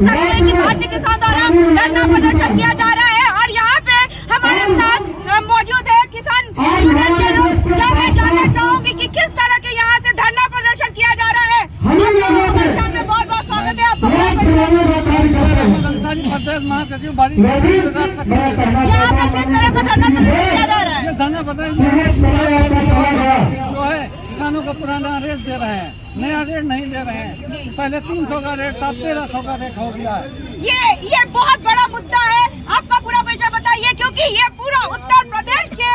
सकते हैं कि भारतीय किसान द्वारा धरना प्रदर्शन किया जा रहा है और यहाँ पे हमारे साथ मौजूद है किसान यूनियन के लोग। मैं जानना चाहूंगी कि किस तरह के यहाँ से धरना प्रदर्शन किया जा रहा है। बहुत बहुत स्वागत है आपका। प्रदेश महासचिव यहाँ पर किस तरह का धरना प्रदर्शन किया जा रहा है? धरना जो है किसानों को पुराना रेट दे रहे हैं, नया रेट नहीं दे रहे हैं। पहले 300 का रेट था, 1300 का रेट हो गया है। ये बहुत बड़ा मुद्दा है। आपका पूरा परिचय बताइए, क्योंकि ये पूरा उत्तर प्रदेश के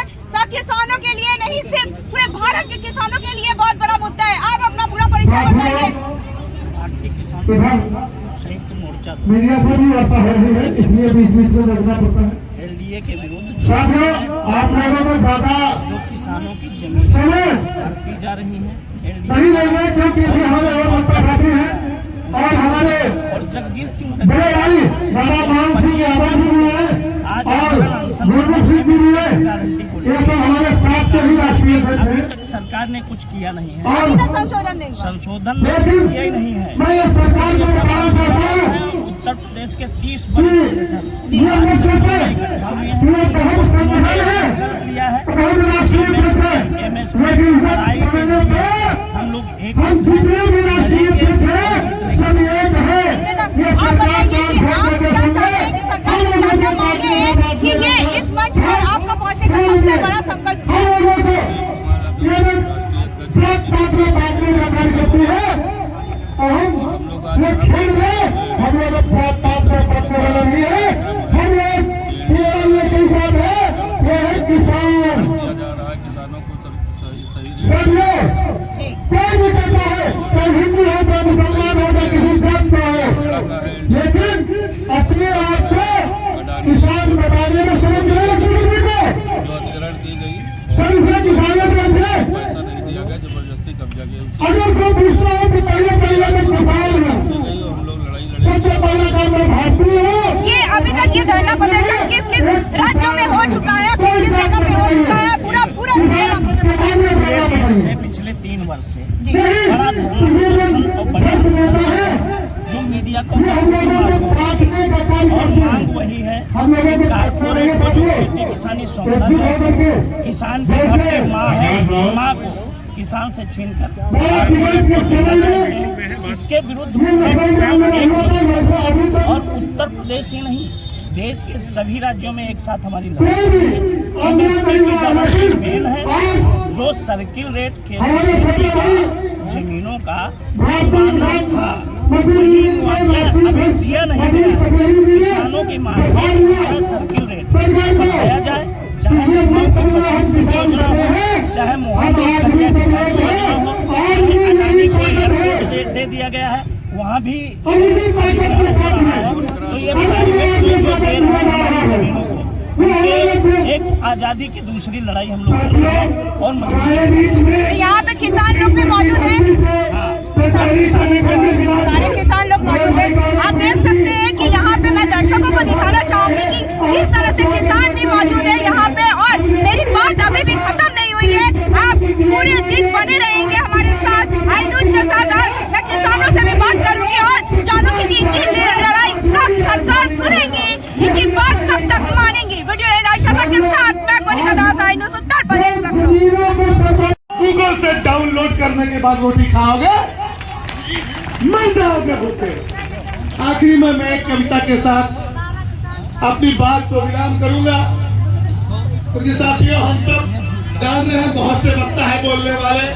किसानों के लिए नहीं, सिर्फ पूरे भारत के किसानों के लिए बहुत बड़ा मुद्दा है। आप अपना पूरा परिचय बताइए। भारतीय किसान संयुक्त मोर्चा मीडिया से भी वार्ता हो रही है, इसलिए बीच बीच में लगना पड़ता है। एलडीए के विरुद्ध साथियों, आप लोगों को ज्यादा जो किसानों की जमीन हड़पी जा रही है, नहीं लेंगे क्योंकि अभी हमारे और माता साथी हैं और हमारे और जगजीत सिंह बड़े भाई बाबा मान सिंह यादव भी हैं और गुरमुख सिंह भी हैं। ये तो हमारे साथ के ही राष्ट्रीय अध्यक्ष हैं। सरकार ने कुछ किया नहीं है, संशोधन किया ही नहीं है। मैं ये सरकार को बताना चाहता हूँ, उत्तर प्रदेश के 30 बड़े संगठन ये मत सोचे कि ये बहुत संगठन है, लिया है। बहुत राष्ट्रीय अध्यक्ष है, लेकिन हम लोग एक हम जितने भी राष्ट्रीय अध्यक्ष हैं सब एक है। ये सरकार कि ये इस मंच पर आपका पहुंचने का सबसे बड़ा संकल्प है। हम लोगों को ये बात में करती है और हम ये खेल रहे, हम लोग बात में पढ़ने वाला नहीं है। हम लोग केवल ये किसान है, वो है किसान। कोई भी कहता है, कोई हिंदू हो, कोई मुसलमान हो, कोई किसी जात का हो, लेकिन अपने आप को किसान बताने में समझ रहे हैं किसी को सर, इसमें किसानों के अंदर अगर कोई पूछता है कि पहले में किसान है, सबसे पहला काम मैं भारतीय हूँ। ये अभी तक ये धरना प्रदर्शन किस किस राज्यों में हो चुका है, किस जगह पे हो चुका है, पूरा पिछले 3 वर्ष से बड़ा धरना और बड़ा जो मीडिया को और मांग वही है, कारपोरेट को जो खेती किसानी सौंपना चाहिए। किसान के घर के माँ है, माँ को किसान से छीन कर इसके विरुद्ध और उत्तर प्रदेश ही नहीं, देश के सभी राज्यों में एक साथ हमारी लड़ाई है। जो सर्किल रेट के जमीनों का मामला था, अभी दिया नहीं गया। किसानों की मांग है सर्किल रेट बढ़ाया जाए, चाहे चाहे दे दिया गया है, वहाँ भी तो ये जमीनों को एक आजादी की दूसरी लड़ाई हम लोग कर रहे हैं और मजबूरी। यहाँ पे किसान लोग भी मौजूद हैं, सारे किसान लोग मौजूद हैं। आप देख सकते हैं कि यहाँ पे मैं दर्शकों को दिखाना चाहूंगी कि किस तरह से किसान भी मौजूद है यहाँ पे। और मेरी बात अभी भी खत्म नहीं हुई है, आप पूरे दिन बने रहेंगे हमारे साथ, आई न्यूज़ के साथ। और मैं किसानों से भी बात करूंगी और जानूंगी कि इनकी लड़ाई कब सरकार सुनेगी, इनकी बात कब तक मानेगी। वीडियो के साथ मैं Konika Das, I News Uttar Pradesh Lucknow. Google से डाउनलोड करने के बाद रोटी खाओगे, मर जाओगे भूखे। आखिरी में मैं एक कविता के साथ अपनी बात को विराम करूंगा, क्योंकि साथियों हम सब जान रहे हैं बहुत से वक्ता है बोलने वाले,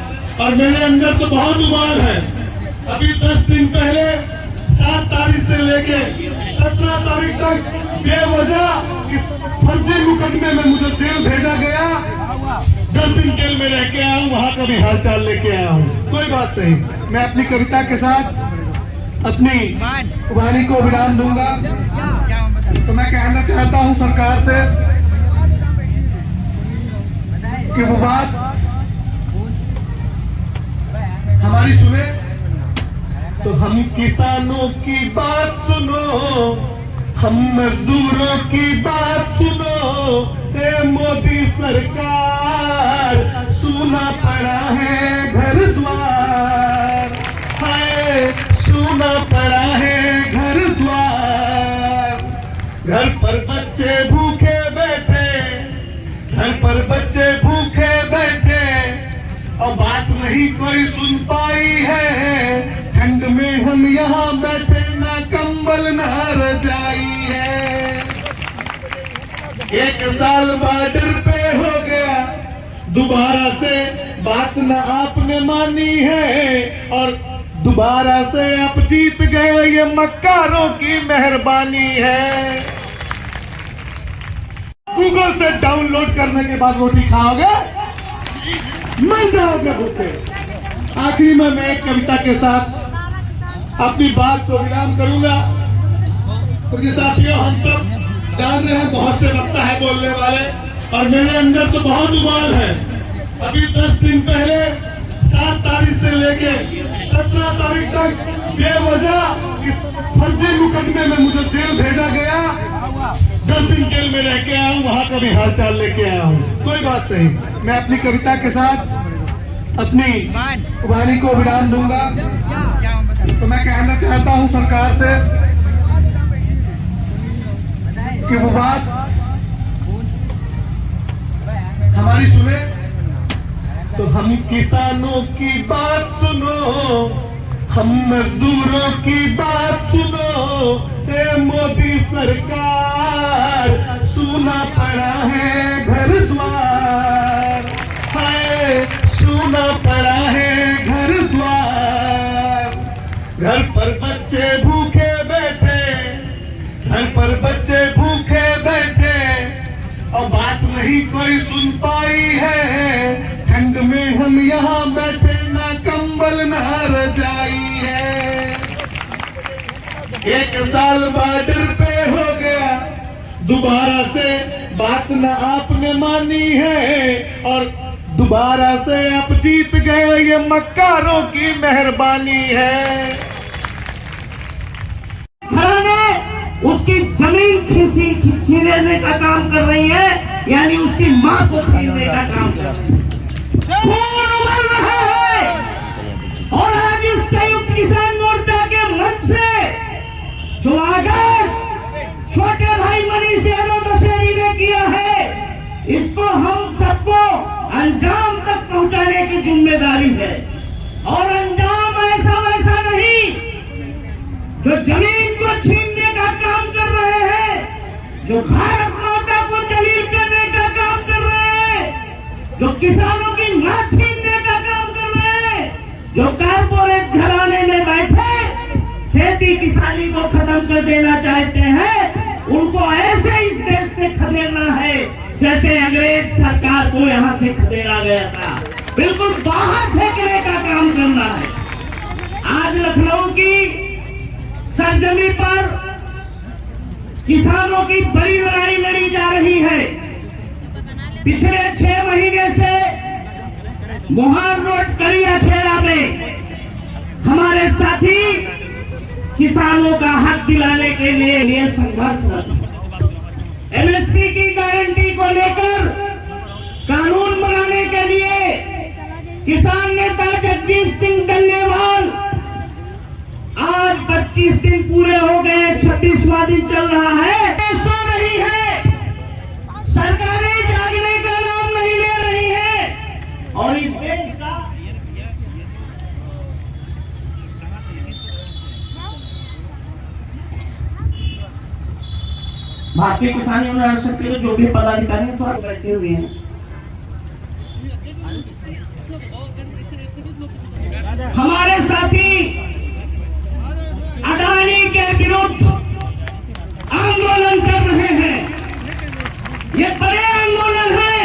और मेरे अंदर तो बहुत उबाल है। अभी 10 दिन पहले 7 तारीख से लेके 17 तारीख तक बेवजह इस फर्जी मुकदमे में मुझे जेल भेजा गया। 10 दिन जेल में रह के आया हूँ, वहाँ का भी हालचाल लेके आया हूँ। कोई बात नहीं, मैं अपनी कविता के साथ अपनी वाणी को विराम दूंगा। तो मैं कहना चाहता हूँ सरकार से कि वो बात हमारी सुने। तो हम किसानों की बात सुनो, हम मजदूरों की बात सुनो। ए मोदी सरकार, सूना पड़ा है घर द्वार, हाय सूना पड़ा है घर द्वार। घर पर बच्चे भूखे बैठे, घर पर बच्चे भूखे बैठे और बात नहीं कोई सुन पाई है। ठंड में हम यहाँ बैठे, ना कंबल ना रजाई है। 1 साल बॉर्डर पे हो गया, दोबारा से बात न आपने मानी है और दोबारा से आप जीत गए, ये मक्कारों की मेहरबानी है। गूगल से डाउनलोड करने के बाद रोटी खाओगे, मर जाओगे भूखे। आखिरी में मैं एक कविता के साथ अपनी बात को विराम करूंगा। क्योंकि साथियों, हम सब जान रहे हैं बहुत से वक्ता है बोलने वाले, और मेरे अंदर तो बहुत उबाल है। अभी 10 दिन पहले 7 तारीख से लेके 17 तारीख तक बेवजह इस फर्जी मुकदमे में मुझे जेल भेजा गया। 10 दिन जेल में रह के आया हूँ, वहां का भी हालचाल लेके आया हूँ। कोई बात नहीं, मैं अपनी कविता के साथ अपनी वाणी को विराम दूंगा। तो मैं कहना चाहता हूँ सरकार से कि वो बात हमारी सुने। तो हम किसानों की बात सुनो, हम मजदूरों की बात सुनो। ए मोदी सरकार, सूना पड़ा है घर द्वार, हाय सूना पड़ा है घर द्वार। घर पर बच्चे भूखे बैठे, घर पर बच्चे भूखे बैठे और बात नहीं कोई सुन पाई है। ठंड में हम यहाँ बैठे, ना कंबल ना रजाई है। 1 साल बॉर्डर पे हो गया, दोबारा से बात न आपने मानी है और दोबारा से आप जीत गए, ये मक्कारों की मेहरबानी है। उसकी जमीन छीनने का काम कर रही है, यानी उसकी माँ को छीनने का काम कर रही है। खून उबल रहा है और आज इस संयुक्त किसान मोर्चा के मंच से जो आगाज छोटे भाई मनीष यादव दशहरी ने किया है, इसको हम सबको अंजाम तक पहुंचाने की जिम्मेदारी है। और अंजाम ऐसा वैसा नहीं, जो जमीन को छीनने का काम कर रहे हैं, जो भारत माता को जलील करने का काम कर रहे हैं, जो किसानों की मां छीनने का काम कर रहे हैं, जो कारपोरेट घराने में बैठे खेती किसानी को खत्म कर देना चाहते हैं, उनको ऐसे इस देश से खदेड़ना है जैसे अंग्रेज सरकार को यहाँ से खदेड़ा गया था। बिल्कुल बाहर फेंकने का काम करना है। आज लखनऊ की सरजमी पर किसानों की बड़ी लड़ाई लड़ी जा रही है। पिछले 6 महीने से मोहार रोड करिया खेड़ा में हमारे साथी किसानों का हक दिलाने के लिए संघर्षरत है। एमएसपी की गारंटी को लेकर कानून बनाने के लिए किसान नेता जगजीत सिंह डल्लेवाल आज 25 दिन पूरे हो गए, 26वां दिन चल रहा है, सो रही है। सरकारें जागने का नाम नहीं ले रही है और इस देश का भारतीय किसान यूनियन शक्ति के जो भी पदाधिकारी हैं थोड़ा बैठे हुए हैं। हमारे साथी अडानी के विरुद्ध आंदोलन कर रहे हैं। ये बड़े आंदोलन है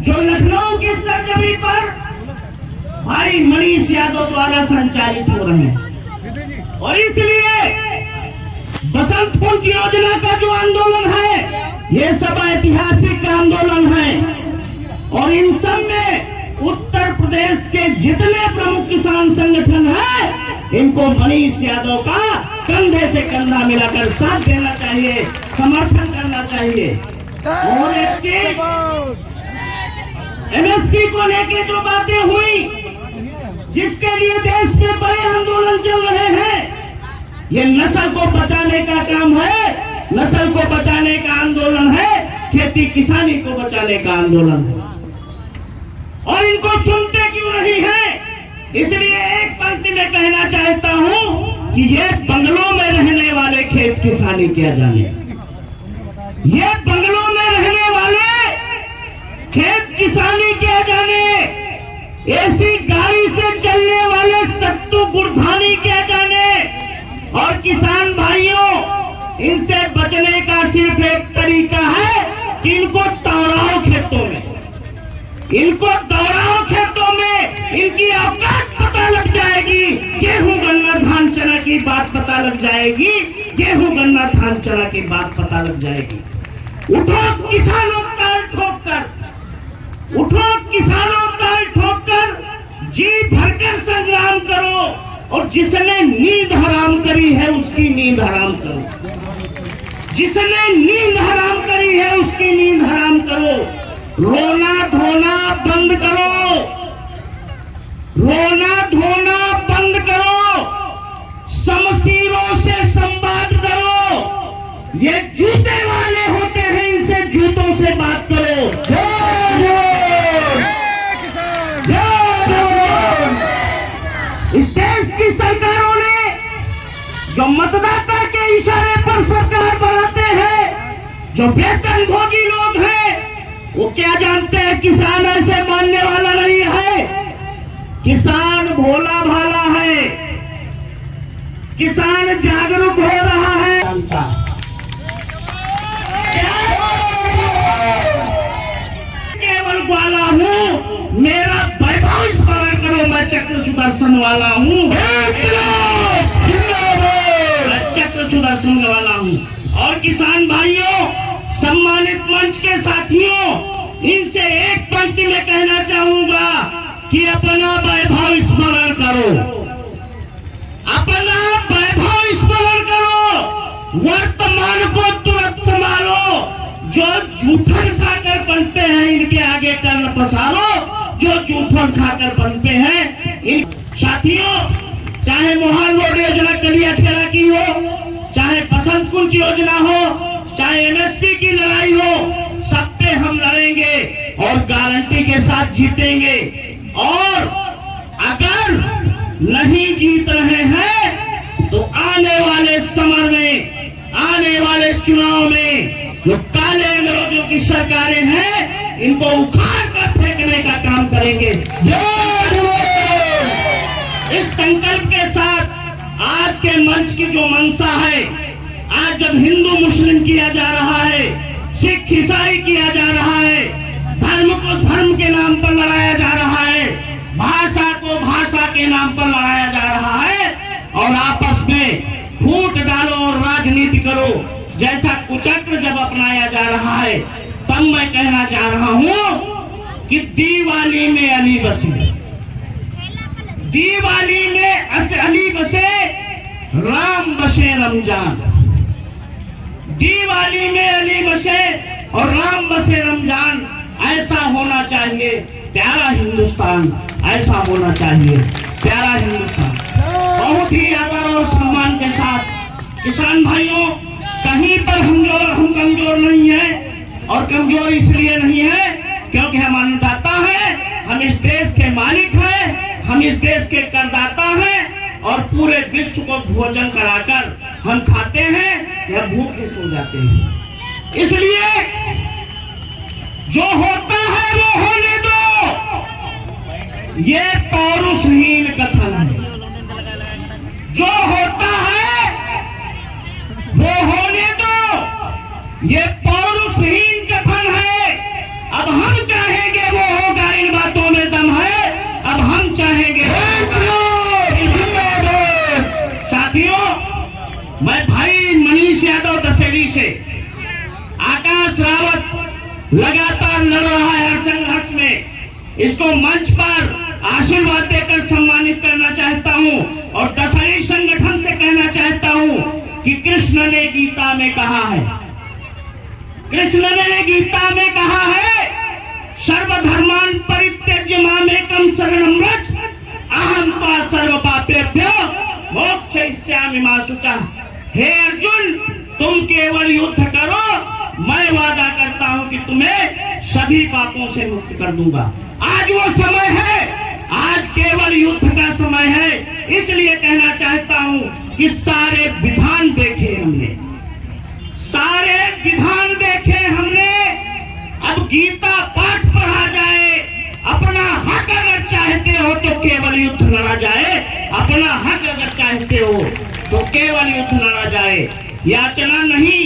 जो लखनऊ की सरजमी पर भाई मनीष यादव द्वारा संचालित हो रहे हैं। और इसलिए बसंत पंचमी योजना का जो आंदोलन है, ये सब ऐतिहासिक आंदोलन है। और इन सब में उत्तर प्रदेश के जितने प्रमुख किसान संगठन हैं, इनको मनीष यादव का कंधे से कंधा मिलाकर साथ देना चाहिए, समर्थन करना चाहिए। और एमएसपी को लेके जो बातें हुई, जिसके लिए देश में बड़े आंदोलन चल रहे हैं, ये नस्ल को बचाने का काम है। नस्ल को बचाने का आंदोलन है, खेती किसानी को बचाने का आंदोलन है। और इनको सुनते क्यों नहीं है? इसलिए एक पंक्ति में कहना चाहता हूं कि ये बंगलों में रहने वाले खेत किसानी किया जाने, ये बंगलों में रहने वाले खेत किसानी किया जाने, ऐसी गाड़ी से चलने वाले सत्तू गुड़धानी किया जाने। और किसान भाइयों, इनसे बचने का सिर्फ एक तरीका है कि इनको दौड़ाओ खेतों में, इनको दौड़ाओ खेतों में, इनकी औकात पता लग जाएगी। गेहूं गन्ना धान चना की बात पता लग जाएगी, गेहूं गन्ना धान चना की बात पता लग जाएगी। उठो किसानों ताल ठोक कर, उठो किसानों ताल ठोक कर, जी भरकर संग्राम करो और जिसने नींद हराम करी है उसकी नींद हराम करो, जिसने नींद हराम करी है उसकी नींद हराम करो। रोना धोना बंद करो, रोना धोना बंद करो, शमशीरों से संवाद करो। ये जूते वाले होते हैं, इनसे जूतों से बात करो। इस देश की सरकारों ने जो मतदाता के इशारे पर सरकार बनाते हैं, जो वेतन भोगी लोग हैं, वो क्या जानते हैं? किसान ऐसे मानने वाला नहीं है, किसान भोला भाला है, किसान जागरूक हो रहा है। केवल वाला हूँ, मेरा वैभव स्मरण करो, मैं चक्र सुदर्शन वाला हूँ, चक्र सुदर्शन वाला हूँ। और किसान भाइयों, सम्मानित मंच के साथियों, इनसे एक पंक्ति में कहना चाहूंगा कि अपना वैभव स्मरण करो, अपना वैभव स्मरण करो, वर्तमान को तुरंत संभालो। जो जूठन खाकर बनते हैं, इनके आगे कर्ण पसारो, जो जूठन खाकर बनते हैं। इन साथियों, चाहे मोहन रोड योजना कलियाठेरा की हो, चाहे बसंत कुंज योजना हो, चाहे एमएसपी की लड़ाई हो, सब पे हम लड़ेंगे और गारंटी के साथ जीतेंगे। और अगर नहीं जीत रहे हैं तो आने वाले समर में, आने वाले चुनाव में जो काले अंग्रेजों की सरकारें हैं, इनको उखाड़ कर फेंकने का काम करेंगे। इस संकल्प के साथ आज के मंच की जो मंशा है, आज जब हिंदू मुस्लिम किया जा रहा है, सिख ईसाई किया जा रहा है, धर्म को धर्म के नाम पर लड़ाया जा रहा है, भाषा को भाषा के नाम पर लड़ाया जा रहा है, और आपस में फूट डालो और राजनीति करो जैसा कुचक्र जब अपनाया जा रहा है, तब मैं कहना चाह रहा हूं कि दिवाली में अली बसे, दिवाली में अली बसे, राम बसे रमजान। दिवाली में अली बसे और राम बसे रमजान। ऐसा होना चाहिए प्यारा हिंदुस्तान, ऐसा होना चाहिए प्यारा हिंदुस्तान। बहुत ही आदर और सम्मान के साथ किसान भाइयों, कहीं पर हम कमजोर नहीं है, और कमजोर इसलिए नहीं है क्योंकि हम अन्नदाता हैं, हम इस देश के मालिक हैं, हम इस देश के करदाता हैं, और पूरे विश्व को भोजन कराकर हम खाते हैं या भूखे सो जाते हैं। इसलिए जो होता है वो होने दो, ये पौरुषहीन कथन है। जो होता है वो होने दो, ये पौरुषहीन कथन है। अब हम चाहेंगे वो होगा, इन बातों में दम है। अब हम चाहेंगे साथियों, मैं भाई मनीष यादव दशहरी से, आकाश रावत लगातार लड़ रहा है हर संघर्ष में, इसको मंच पर आशीर्वाद देकर सम्मानित करना चाहता हूं, और दशहरी संगठन से कहना चाहता हूं कि कृष्ण ने गीता में कहा है, कृष्ण ने गीता में कहा है, सर्वधर्मान् परित्यज्य मामेकं शरणं व्रज, अहं त्वा सर्व पापेभ्यो मोक्षयिष्यामि मा शुचः। हे अर्जुन, तुम केवल युद्ध करो, मैं वादा करता हूं कि तुम्हें सभी पापों से मुक्त कर दूंगा। आज वो समय है, आज केवल युद्ध का समय है। इसलिए कहना चाहता हूं कि सारे विधान देखे हमने, सारे विधान देखे हमने। अब गीता पाठ पढ़ा जाए, अपना हक अगर चाहते हो तो केवल युद्ध लड़ा जाए, अपना हक अगर चाहते हो तो केवल युद्ध लड़ा जाए। याचना नहीं,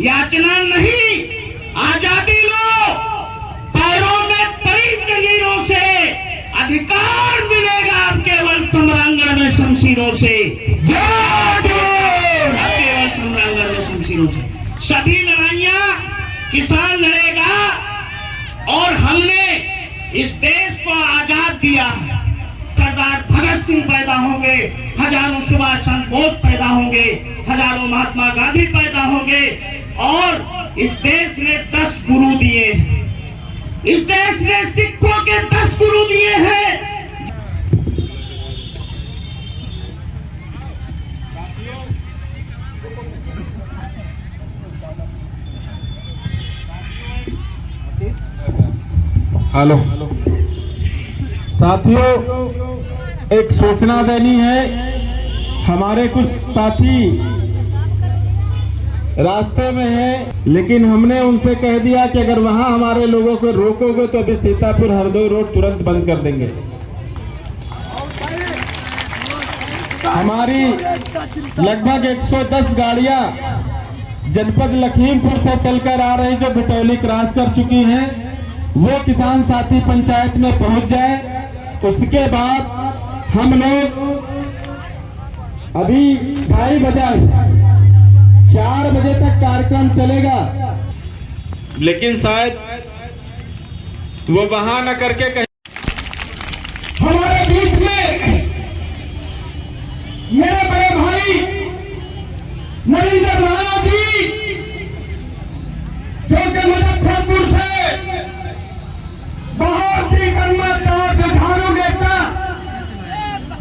याचना नहीं, आजादी लो, पैरों में पड़ी जंजीरों से अधिकार मिलेगा। अब केवल सम्रांगण में शमशीरों से, केवल सम्रांगण में शमशीरों से। सभी लड़ाइयां किसान लड़ेगा, और हमने इस देश को आजाद दिया। सरदार भगत सिंह पैदा होंगे, हजारों सुभाष चंद्र बोस पैदा होंगे, हजारों महात्मा गांधी पैदा होंगे, और इस देश ने 10 गुरु दिए। इस देश ने सिखों के 10 गुरु दिए हैं। हेलो साथियों, एक सूचना देनी है। हमारे कुछ साथी रास्ते में हैं, लेकिन हमने उनसे कह दिया कि अगर वहां हमारे लोगों को रोकोगे तो अभी सीतापुर हरदोई रोड तुरंत बंद कर देंगे। हमारी लगभग 110 गाड़ियां जनपद लखीमपुर से चलकर आ रही, जो बिटौली क्रॉस कर चुकी हैं, वो किसान साथी पंचायत में पहुंच जाए। उसके बाद हम लोग अभी 2:30 बजे 4 बजे तक कार्यक्रम चलेगा, लेकिन शायद वो वहां न करके कहीं हमारे बीच में मेरे बड़े भाई नरेंद्र राणा जी, जो कि मुजफ्फरपुर से बहुत ही कर्मठ झाड़ू नेता,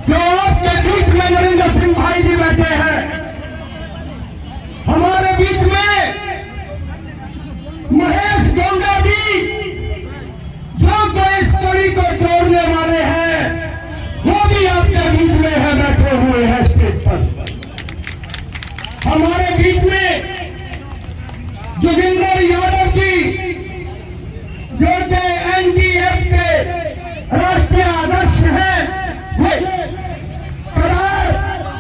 जो आपके बीच में नरेंद्र सिंह भाई जी बैठे हैं। हमारे बीच में महेश गोंगा जी, जो कि इस कड़ी को जोड़ने वाले हैं, वो भी आपके बीच में है, बैठे हुए हैं स्टेज पर। हमारे बीच में जोगिंदर यादव जी, जो कि एनडीएफ के राष्ट्रीय अध्यक्ष हैं, प्रधान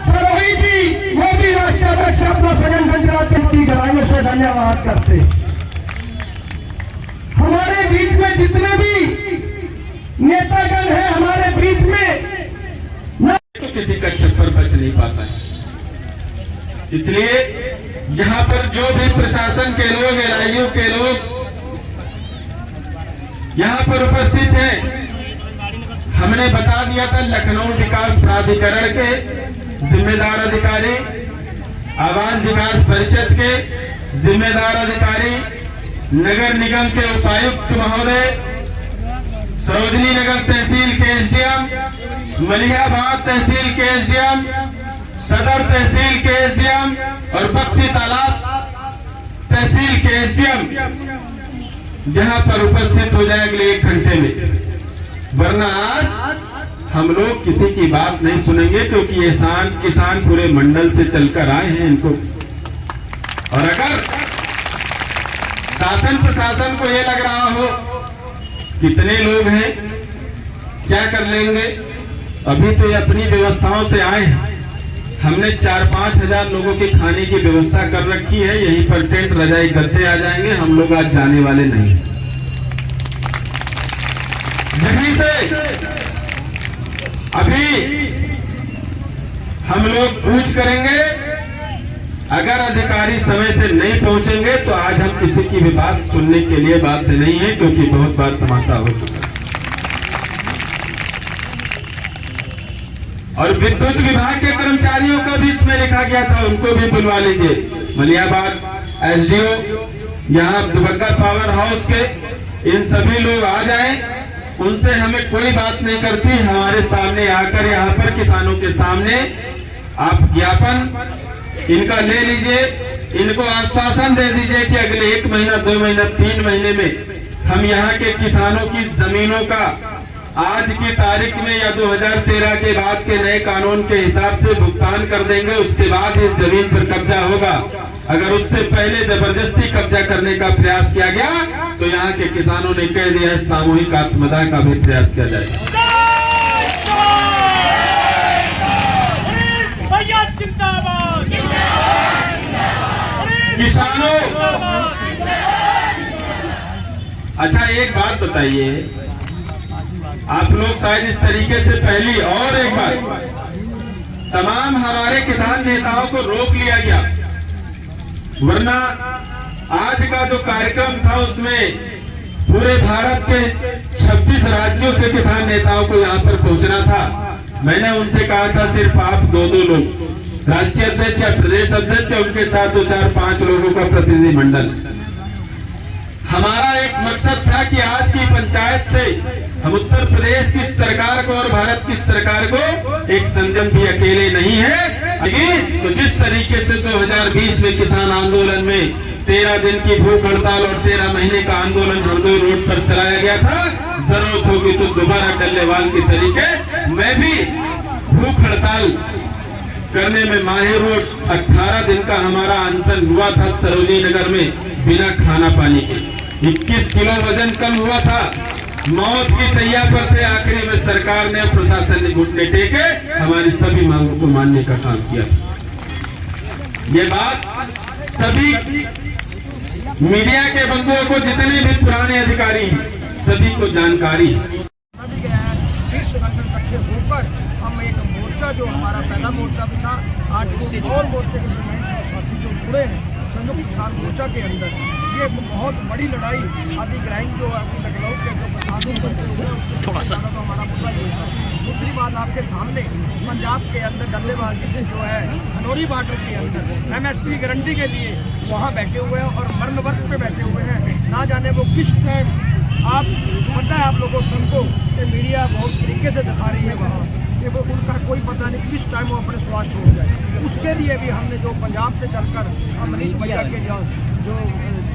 सरोही जी, वो भी राष्ट्रीय अध्यक्ष अपना सघन पंचायत की गहराइयों से धन्यवाद करते। हमारे बीच में जितने भी नेतागण हैं, हमारे बीच में तो किसी कक्षक पर बच नहीं पाता है। इसलिए यहाँ पर जो भी प्रशासन के लोग, एलआईयू के लोग यहाँ पर उपस्थित हैं, हमने बता दिया था लखनऊ विकास प्राधिकरण के जिम्मेदार अधिकारी, आवास विकास परिषद के जिम्मेदार अधिकारी, नगर निगम के उपायुक्त महोदय, सरोजनी नगर तहसील के एसडीएम, मलिहाबाद तहसील के एसडीएम, सदर तहसील के एसडीएम और बक्सी तालाब तहसील के एसडीएम जहां पर उपस्थित हो जाए अगले 1 घंटे में। वरना आज हम लोग किसी की बात नहीं सुनेंगे, क्योंकि ये किसान पूरे मंडल से चलकर आए हैं इनको। और अगर शासन प्रशासन को ये लग रहा हो कितने लोग हैं, क्या कर लेंगे, अभी तो ये अपनी व्यवस्थाओं से आए हैं। हमने 4-5 हजार लोगों के खाने की व्यवस्था कर रखी है। यहीं पर टेंट, रजाई, गद्दे आ जाएंगे। हम लोग आज जाने वाले नहीं। यहीं से अभी हम लोग पूछ करेंगे। अगर अधिकारी समय से नहीं पहुंचेंगे तो आज हम किसी की भी बात सुनने के लिए बाध्य नहीं है, क्योंकि बहुत बार तमाशा हो चुका है। और विद्युत विभाग के कर्मचारियों का भी इसमें लिखा गया था, उनको भी बुलवा लीजिए। मलियाबाद एसडीओ, यहाँ दुबग्गा पावर हाउस के, इन सभी लोग आ जाएं। उनसे हमें कोई बात नहीं करती। हमारे सामने आकर यहाँ पर किसानों के सामने आप ज्ञापन इनका ले लीजिए, इनको आश्वासन दे दीजिए कि अगले 1 महीना 2 महीना 3 महीने में हम यहाँ के किसानों की जमीनों का आज की तारीख में या 2013 के बाद के नए कानून के हिसाब से भुगतान कर देंगे। उसके बाद इस जमीन पर कब्जा होगा। अगर उससे पहले जबरदस्ती कब्जा करने का प्रयास किया गया तो यहाँ के किसानों ने कह दिया है सामूहिक आत्मदाह का भी प्रयास किया जाएगा। किसानों, अच्छा एक बात बताइए, आप लोग शायद इस तरीके से पहली और एक बार तमाम हमारे किसान नेताओं को रोक लिया गया, वरना आज का जो कार्यक्रम था उसमें पूरे भारत के 26 राज्यों से किसान नेताओं को यहाँ पर पहुंचना था। मैंने उनसे कहा था सिर्फ आप 2-2 लोग, राष्ट्रीय अध्यक्ष या प्रदेश अध्यक्ष, उनके साथ 2, 4, 5 लोगों का प्रतिनिधिमंडल। हमारा एक मकसद था कि आज की पंचायत से हम उत्तर प्रदेश की सरकार को और भारत की सरकार को एक संयम भी अकेले नहीं है, लेकिन तो जिस तरीके से 2020 में किसान आंदोलन में 13 दिन की भूख हड़ताल और 13 महीने का आंदोलन हरदोई रोड पर चलाया गया था, जरूरत होगी तो दोबारा डल्लेवाल के तरीके मैं भी भूख हड़ताल करने में माहिर हूं। 18 दिन का हमारा अनशन हुआ था सरोजनी नगर में बिना खाना पानी के, 21 किलो वजन कम हुआ था, मौत की सैया पर थे। आखिरी में सरकार ने, प्रशासन ने घुटने टेके हमारी सभी मांगों को मानने का काम किया। ये बात सभी मीडिया के बंधुओं को, जितने भी पुराने अधिकारी हैं, सभी को जानकारी है। अभी गया है 20 संगठन इकट्ठे होकर हम एक मोर्चा, जो हमारा पहला मोर्चा भी था, आज वो और मोर्चे के जो नए साथी जो जुड़े हैं संयुक्त किसान मोर्चा के अंदर, ये बहुत बड़ी लड़ाई आदि ग्राइंड जो अभी लखनऊ के जो प्रशासन करते हुए उसके तो हमारा मुद्दा ये था। दूसरी बात आपके सामने पंजाब के अंदर डल्लेबाजी जो है खनौरी बॉर्डर के अंदर MSP गारंटी के लिए वहाँ बैठे हुए हैं और मरण वर्ग पे बैठे हुए हैं। ना जाने वो किस टाइम, आप पता है आप लोगों सबको कि मीडिया बहुत तरीके से दिखा रही है वहाँ कि वो उनका कोई पता नहीं किस टाइम वो अपने स्वाद छोड़ जाए। उसके लिए भी हमने जो पंजाब से चलकर मनीष भैया के जो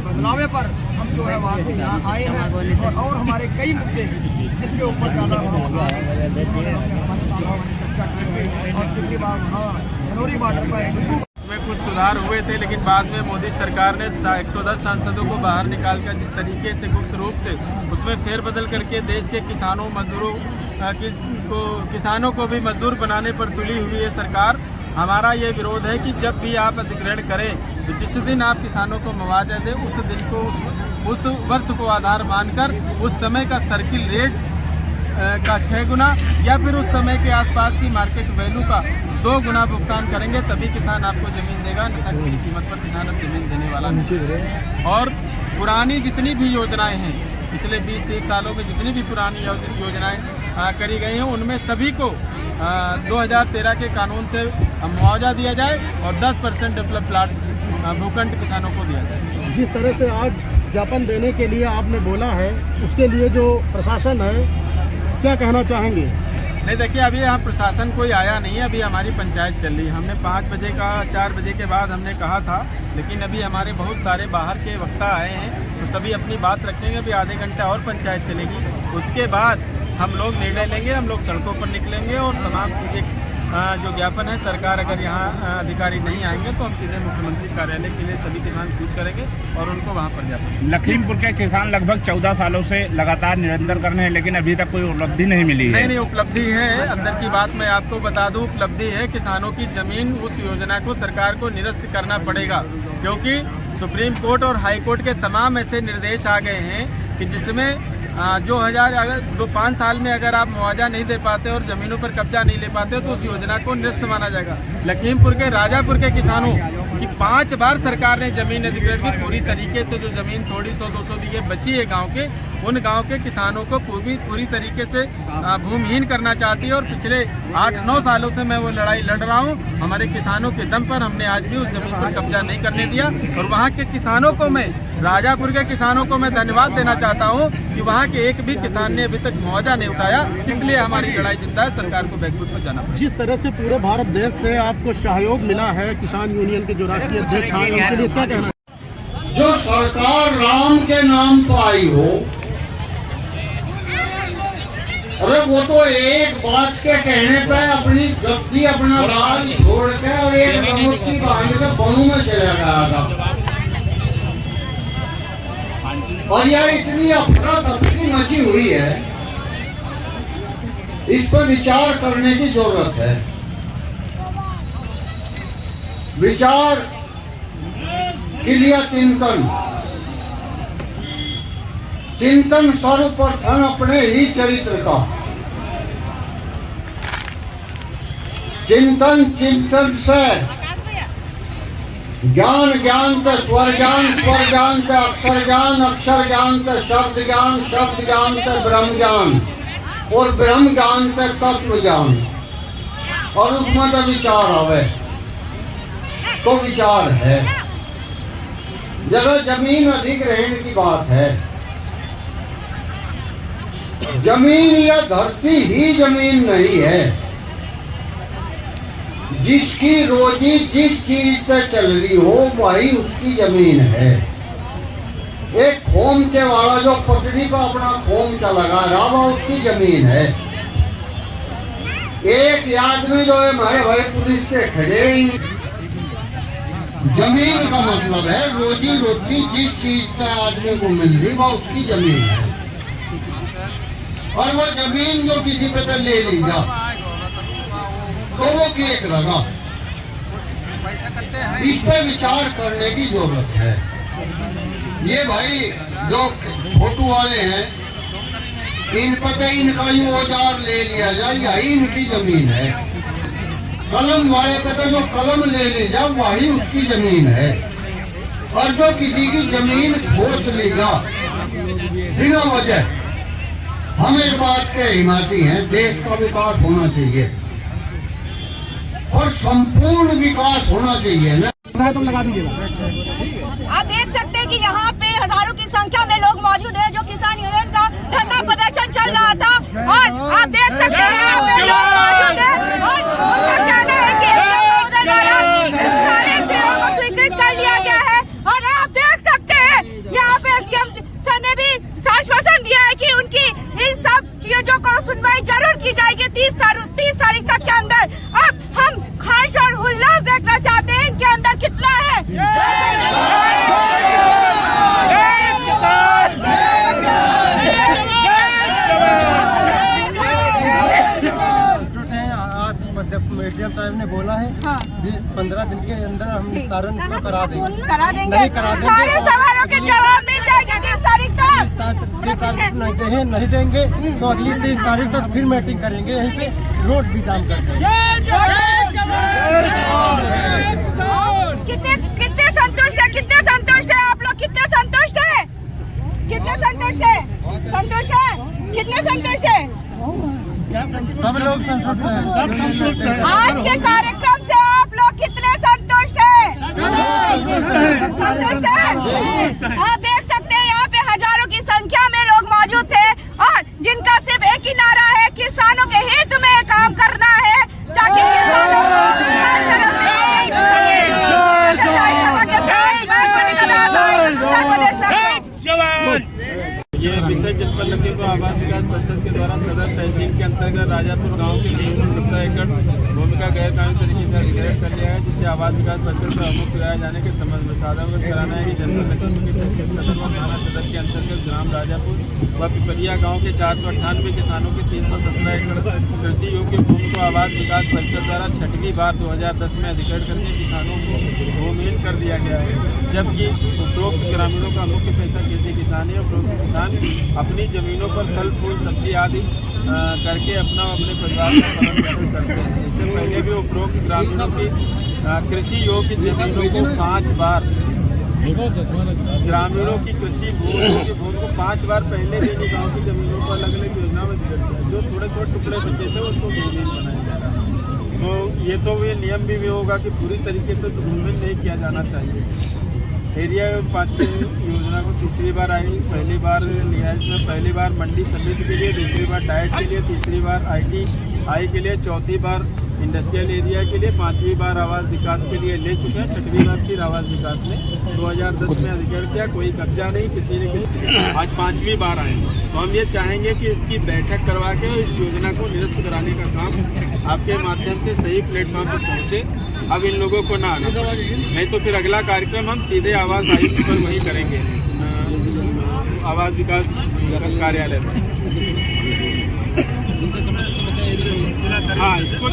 बदलावे पर हम जो है वहाँ से यहाँ आए हैं और हमारे कई मुद्दे हैं जिसके ऊपर ज़्यादा हमारे साथ चर्चा करके और पिछली बार वहाँ खनौरी बॉर्डर पर उसमें कुछ सुधार हुए थे, लेकिन बाद में मोदी सरकार ने 110 सांसदों को बाहर निकालकर जिस तरीके से गुप्त रूप से उसमें फेरबदल करके देश के किसानों मजदूरों किसानों को भी मजदूर बनाने पर तुली हुई है सरकार। हमारा ये विरोध है कि जब भी आप अधिग्रहण करें तो जिस दिन आप किसानों को मुआवजा दें उस दिन को उस वर्ष को आधार मानकर उस समय का सर्किल रेट का 6 गुना या फिर उस समय के आसपास की मार्केट वैल्यू का 2 गुना भुगतान करेंगे, तभी किसान आपको जमीन देगा, अन्यथा किसी कीमत पर किसान अब जमीन देने वाला नहीं। और पुरानी जितनी भी योजनाएं हैं, पिछले 20-30 सालों में जितनी भी पुरानी योजनाएं करी गई हैं, उनमें सभी को 2013 के कानून से मुआवजा दिया जाए और 10% डेवलप प्लाट भूखंड किसानों को दिया जाए। जिस तरह से आज ज्ञापन देने के लिए आपने बोला है, उसके लिए जो प्रशासन है क्या कहना चाहेंगे? नहीं, देखिए अभी यहाँ प्रशासन कोई आया नहीं है, अभी हमारी पंचायत चल रही है। हमने 5 बजे का 4 बजे के बाद हमने कहा था, लेकिन अभी हमारे बहुत सारे बाहर के वक्ता आए हैं तो सभी अपनी बात रखेंगे। अभी आधे घंटे और पंचायत चलेगी, उसके बाद हम लोग निर्णय लेंगे, हम लोग सड़कों पर निकलेंगे और तमाम चीज़ें जो ज्ञापन है, सरकार अगर यहाँ अधिकारी नहीं आएंगे तो हम सीधे मुख्यमंत्री कार्यालय के लिए सभी किसान पूछ करेंगे और उनको वहाँ पर ज्ञापन। लखीमपुर के किसान लगभग 14 सालों से लगातार निरंतर कर रहे हैं, लेकिन अभी तक कोई उपलब्धि नहीं मिली है। नहीं, उपलब्धि है। अंदर की बात मैं आपको बता दूं, उपलब्धि है। किसानों की जमीन, उस योजना को सरकार को निरस्त करना पड़ेगा, क्योंकि सुप्रीम कोर्ट और हाई कोर्ट के तमाम ऐसे निर्देश आ गए हैं कि जिसमें जो 5 साल में अगर आप मुआवजा नहीं दे पाते और जमीनों पर कब्जा नहीं ले पाते तो उस योजना को निरस्त माना जाएगा। लखीमपुर के राजापुर के किसानों की 5 बार सरकार ने जमीन अधिग्रहण की, पूरी तरीके से जो जमीन थोड़ी 100-200 बीघे बची है गांव के, उन गांव के किसानों को पूरी तरीके से भूमिहीन करना चाहती है। और पिछले 8-9 सालों से मैं वो लड़ाई लड़ रहा हूँ। हमारे किसानों के दम पर हमने आज भी उस जमीन पर कब्जा नहीं करने दिया। और वहाँ के किसानों को मैं, राजापुर के किसानों को मैं धन्यवाद देना चाहता हूँ कि वहाँ के एक भी किसान ने अभी तक मुआवजा नहीं उठाया। इसलिए हमारी लड़ाई जिंदा है, सरकार को बैकफुट पर जाना। जिस तरह से पूरे भारत देश से आपको सहयोग मिला है, किसान यूनियन के जो राष्ट्रीय अध्यक्ष हैं, उनके लिए क्या कहना है? जो सरकार राम के नाम पर आई हो, अरे वो तो एक बात के कहने पे अपनी गद्दी, अपना राज छोड़ के और एक मूर्ति बांध के बनू में चला गया था। और यह इतनी अफरा तफरी मची हुई है, इस पर विचार करने की जरूरत है। विचार किलिया चिंतन सर्वप्रथम अपने ही चरित्र का चिंतन से ज्ञान पे स्वर ज्ञान पे अक्षर ज्ञान पे शब्द ज्ञान पे ब्रह्म ज्ञान और ब्रह्म ज्ञान पे तत्व ज्ञान। और उसमें तो विचार आवे तो विचार है। जरा जमीन अधिक रहने की बात है। जमीन या धरती ही जमीन नहीं है। जिसकी रोजी जिस चीज पे चल रही हो वही उसकी जमीन है। एक खोमचे वाला जो पटरी पर अपना खोमचा लगा रहा वो उसकी जमीन है। एक आदमी जो है भाई पुलिस के खड़े ही। जमीन का मतलब है रोजी रोटी जिस चीज से आदमी को मिल रही वो उसकी जमीन है। और वो जमीन जो किसी पे तो ले ली जा तो वो केस लगा। इस पे विचार करने की जरूरत है। ये भाई जो फोटो वाले हैं, इन पर तो इनका ही औजार ले लिया जाए, यही इनकी जमीन है। कलम वाले पे तो जो कलम ले ली जाए वही उसकी जमीन है। और जो किसी की जमीन खोस लेगा बिना वजह, हम एक बात के हिमाती हैं, देश का विकास होना चाहिए और संपूर्ण विकास होना चाहिए ना। तुम लगा दीजिएगा। आप देख सकते हैं कि यहाँ पे हजारों की संख्या में लोग मौजूद हैं। जो किसान यूनियन का धरना प्रदर्शन चल रहा था और आप देख सकते हैं यहाँ पे लोग मौजूद हैं और उनका कहना है कि सारे चेहरों को स्वीकृत कर लिया गया है। और आप देख सकते हैं यहाँ पे एसडीएम सर ने भी आश्वासन दिया है कि उनकी इन सब चीजों को सुनवाई जरूर की जाएगी 30 तारीख तक के अंदर। अब हम खारिश और उल्लास देखना चाहते हैं इनके अंदर कितना है। एसडीएम साहब ने बोला है 20-15 दिन के अंदर हम निस्तारण इसको करा देंगे। सारे सवालों के जवाब मिल जाएंगे 30 तारीख तक। 30 तारीख नहीं देंगे तो अगली 30 तारीख तक फिर मीटिंग करेंगे। यहीं पे रोड भी जाम कर देंगे। कितने संतुष्ट है? कितने संतुष्ट है आप लोग? कितने संतुष्ट है? कितने संतुष्ट है? संतुष्ट है? कितने संतुष्ट है? सब लोग संतुष्ट हैं। आज के कार्यक्रम से आप लोग कितने संतुष्ट हैं? संतुष्ट हैं? आप देख सकते हैं यहाँ पे हजारों की संख्या में लोग मौजूद थे और जिनका सिर्फ एक ही नारा है, किसानों के हित में काम करना है ताकि किसानों को हर तरह से ये विषय जनपद लखीमपुर आवास विकास परिषद के द्वारा सदर तहसील के अंतर्गत राजापुर गांव के 317 एकड़ भूमि का गैर कानूनी तरीके से अधिग्रहण कर लिया है, जिससे आवास विकास परिषद को अवमुक्त कराए जाने के संबंध में साधारण कराना है कि जनपद लखीमपुर के तहसील सदर व थाना सदर के अंतर्गत ग्राम राजापुर व पिपलिया गाँव के 498 किसानों के 317 एकड़ कृषि योग्य भूमि को आवास विकास परिषद द्वारा छठवीं बार 2010 में अधिग्रहण करके किसानों को भूमिहीन कर दिया गया है। जबकि उपरोक्त ग्रामीणों का मुख्य पैसा खेती किसानी और उपरोक्त किसान अपनी जमीनों पर फल फूल सब्जी आदि करके अपने परिवार का भरण करते हैं। इससे पहले भी उपरोक्त ग्रामीणों की कृषि योग्य जमीनों को 5 बार ग्रामीणों की कृषि भूमि को 5 बार पहले भी नहीं गाँव की जमीनों को अलग अलग योजना में दिया गया। जो थोड़े थोड़े टुकड़े बचे थे उसको भूमि बनाया जा रहा है। तो ये नियम भी होगा कि पूरी तरीके से भूमि नहीं किया जाना चाहिए। एरिया 5 योजना को तीसरी बार आई, पहली बार रिहाइश में, पहली बार मंडी समिति के लिए, दूसरी बार डाइट के लिए, तीसरी बार ITI के लिए, चौथी बार इंडस्ट्रियल एरिया के लिए, 5वीं बार आवास विकास के लिए ले चुके हैं, 6वीं बार फिर आवास विकास में 2010 में अधिग्रहण किया, कोई कब्जा नहीं, किसी ने आज 5वीं बार आए। तो हम ये चाहेंगे कि इसकी बैठक करवा के इस योजना को निरस्त कराने का काम आपके माध्यम से सही प्लेटफॉर्म पर पहुँचे। अब इन लोगों को ना आना, नहीं तो फिर अगला कार्यक्रम हम सीधे आवास आयुक्त पर वही करेंगे, आवास विकास कार्यालय पर। हाँ, इसको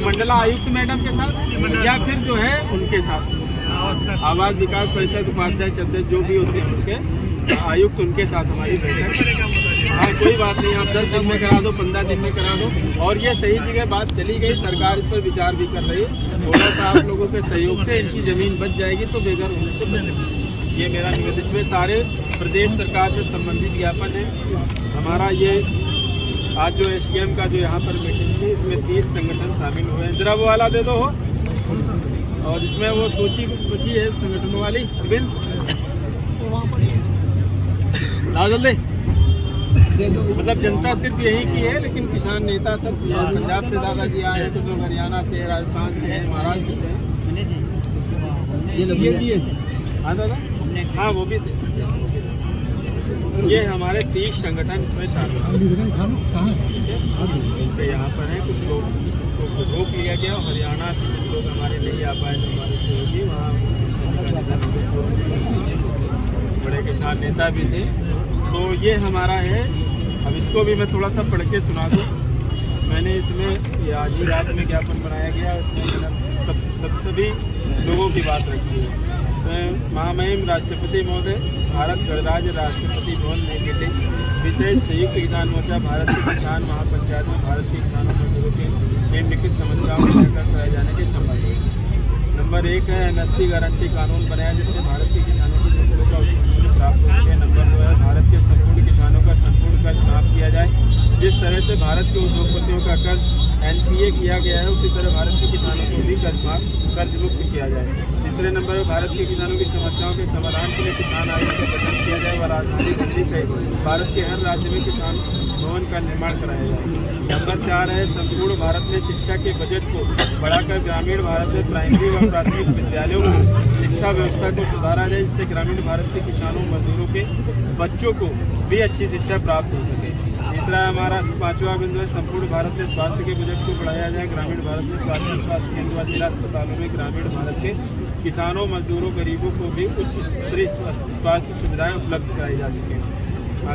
मंडला आयुक्त मैडम के साथ या फिर जो है उनके साथ आवास विकास परिषद उपाध्याय चंद्र जो भी होते हैं उनके आयुक्त, उनके साथ हमारी बैठक। हाँ, कोई बात नहीं, आप 10 दिन में करा दो, 15 दिन में करा दो। और ये सही जगह बात चली गई, सरकार इस पर विचार भी कर रही है। थोड़ा सा आप लोगों के सहयोग से इनकी जमीन बच जाएगी तो बेघर होने से बचेगी। ये मेरा निवेदन। इसमें सारे प्रदेश सरकार से संबंधित ज्ञापन है हमारा। ये आज जो SKM का जो यहाँ पर मीटिंग थी, इसमें 30 संगठन शामिल हुए हैं। जरा वो वाला दे दो हो, और इसमें वो सूची है संगठनों वाली, अरविंद लाओ जल्दी। मतलब जनता सिर्फ यही की है, लेकिन किसान नेता सब पंजाब से दादाजी आए हैं, कुछ लोग हरियाणा से, राजस्थान से, महाराष्ट्र से। ये दिए हाँ दादा, हाँ वो भी थे। ये हमारे 30 संगठन इसमें शामिल हैं। यहाँ पर हैं कुछ लोग को रोक लिया गया, हरियाणा से कुछ लोग हमारे नहीं आ पाए, जो हमारे सहयोगी वहाँ बड़े किसान नेता भी थे। तो ये हमारा है। अब इसको भी मैं थोड़ा सा पढ़ के सुना दूँ। मैंने इसमें आज ही रात में ज्ञापन बनाया गया, उसमें सभी लोगों की बात रखी है। महामहिम राष्ट्रपति महोदय, भारत गणराज्य राष्ट्रपति भवन नई दिल्ली, विशेष संयुक्त किसान मोर्चा भारत के किसान महापंचायत में भारत के किसानों मजदूरों की निम्नलिखित समस्याओं को निराकरण कराए जाने के संबंध में। नंबर 1 है MSP गारंटी कानून बनाया जिससे भारत के किसानों की फसलों का उत्पादन प्राप्त हो सके। नंबर 2 है भारत के संपूर्ण किसानों का संपूर्ण कर्ज माफ किया जाए। जिस तरह से भारत के उद्योगपतियों का कर्ज NPA किया गया है, उसी तरह भारत के किसानों को भी कर्ज मुक्त किया जाए। तीसरे नंबर पर भारत के किसानों की समस्याओं के समाधान के लिए किसान आयोग का गठन किया जाए और राजधानी दिल्ली सहित भारत के हर राज्य में किसान भवन का निर्माण कराया जाए। नंबर 4 है संपूर्ण भारत में शिक्षा के बजट को बढ़ाकर ग्रामीण भारत में प्राइमरी व प्राथमिक विद्यालयों में शिक्षा व्यवस्था को सुधारा जाए, जिससे ग्रामीण भारत के किसानों मजदूरों के बच्चों को भी अच्छी शिक्षा प्राप्त हो सके। तीसरा हमारा 5वां बिंदु है संपूर्ण भारत में स्वास्थ्य के बजट को बढ़ाया जाए। ग्रामीण भारत में स्वास्थ्य केंद्र व जिला अस्पतालों में ग्रामीण भारत के किसानों मजदूरों गरीबों को भी उच्च स्तरीय स्वास्थ्य सुविधाएं उपलब्ध कराई जा सकें।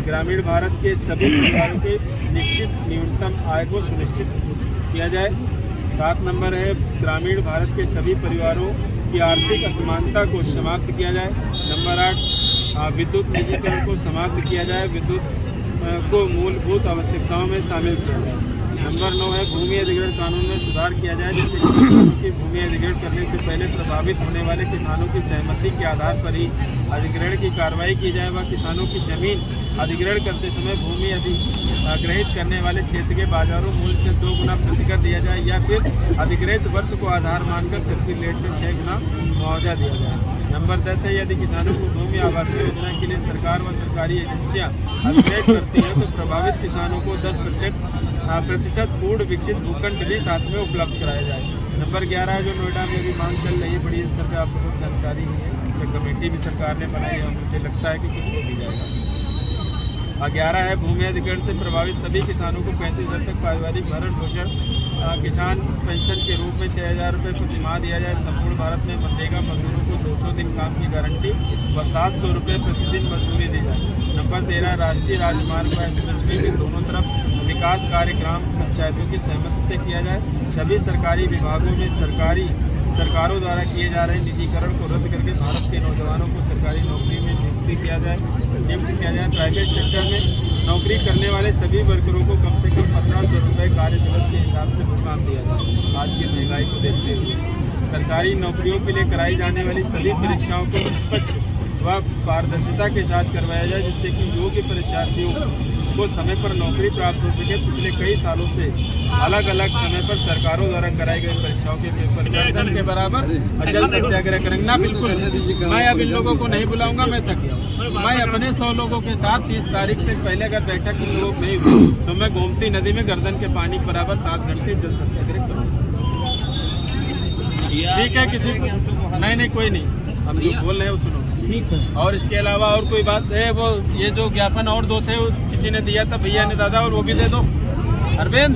ग्रामीण भारत के सभी परिवारों के निश्चित न्यूनतम आय को सुनिश्चित किया जाए। 7 नंबर है ग्रामीण भारत के सभी परिवारों की आर्थिक असमानता को समाप्त किया जाए। नंबर 8 विद्युत निजीकरण को समाप्त किया जाए, विद्युत को मूलभूत आवश्यकताओं में शामिल किया जाए। नंबर 9 है भूमि अधिग्रहण कानून में सुधार किया जाए, जिससे किसानों की भूमि अधिग्रहण करने से पहले प्रभावित होने वाले किसानों की सहमति के आधार पर ही अधिग्रहण की कार्रवाई की जाए व किसानों की जमीन अधिग्रहण करते समय भूमि अधिग्रहित करने वाले क्षेत्र के बाजारों मूल्य से 2 गुना प्रतिकर दिया जाए या फिर अधिग्रहित वर्ष को आधार मानकर सर्टिफिकेट से 6 गुना मुआवजा दिया जाए। नंबर 10 है यदि किसानों को भूमि आवास योजना के लिए सरकार व सरकारी एजेंसियां अधिग्रहित करती हैं तो प्रभावित किसानों को 10% पूर्ण विकसित भूखंड भी साथ में उपलब्ध कराया जाए। नंबर 11 है जो नोएडा में भी मांग चल रही है, बड़ी स्तर पर आपको बहुत जानकारी है, तो कमेटी भी सरकार ने बनाई है और मुझे लगता है कि कुछ हो भी जाएगा। 11 है भूमि अधिग्रहण से प्रभावित सभी किसानों को 35,000 तक पारिवारिक भरण पोषण किसान पेंशन के रूप में 6,000 रुपये प्रति माह दिया जाए। संपूर्ण भारत में मनरेगा मजदूरों को 200 दिन काम की गारंटी व 700 रुपये प्रतिदिन मजदूरी दी जाए। नंबर 13 राष्ट्रीय राजमार्ग व एक्सप्रेसवे के दोनों तरफ विकास कार्य ग्राम पंचायतों की सहमति से किया जाए। सभी सरकारी विभागों में सरकारों द्वारा किए जा रहे निजीकरण को रद्द करके भारत के नौजवानों को सरकारी नौकरी में नियुक्त किया जाए। प्राइवेट सेक्टर में नौकरी करने वाले सभी वर्करों को कम से कम 1500 रुपये कार्य दिवस के हिसाब से भुगतान दिया जाए। आज की महंगाई को देखते हुए सरकारी नौकरियों के लिए कराई जाने वाली सभी परीक्षाओं को निष्पक्ष वह पारदर्शिता के साथ करवाया जाए, जिससे कि योग्य परीक्षार्थियों को समय पर नौकरी प्राप्त हो सके। पिछले कई सालों से अलग अलग समय पर सरकारों द्वारा कराई गई परीक्षाओं के पेपर दर्शन के बराबर अचल सत्याग्रह करेंगे ना। बिल्कुल, मैं अब इन लोगों को नहीं बुलाऊंगा, मैं थक गया हूं। मैं अपने 100 लोगों के साथ 30 तारीख तक पहले अगर बैठक इन लोग नहीं हुई तो मैं गोमती नदी में गर्दन के पानी के बराबर 7 घंटे जल सत्याग्रह करूँगा। ठीक है, किसी को नहीं कोई नहीं, हम जो बोल रहे हैं वो सुनो। ठीक है, और इसके अलावा और कोई बात है? वो ये जो ज्ञापन और 2 थे, वो किसी ने दिया था, भैया ने दादा, और वो भी दे दो। अरविंद,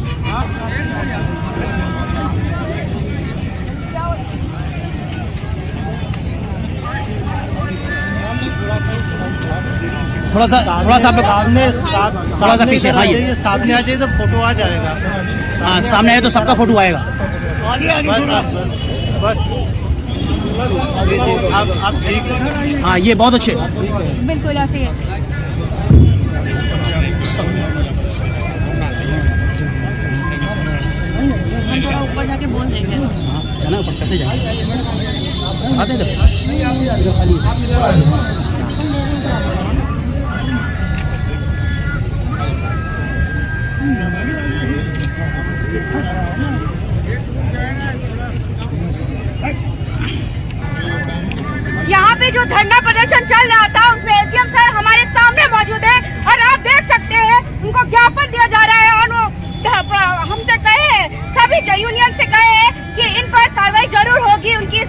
थोड़ा सा आप लोग थोड़ा सा पीछे आइए, सामने आ जाइए तो फोटो आ जाएगा। हाँ सामने आए तो सबका फोटो आएगा। बस आप ठीक। हाँ ये बहुत अच्छे। बिल्कुल ऐसे ही हम थोड़ा ऊपर जाके बोल देंगे। जाना ऊपर कैसे जाए? आते इधर खाली। यहाँ पे जो धरना प्रदर्शन चल रहा था उसमें एसडीएम सर हमारे सामने मौजूद है और आप देख सकते हैं उनको ज्ञापन दिया जा रहा है और वो हमसे कहे, सभी यूनियन से कहे कि इन पर कार्रवाई जरूर होगी, उनकी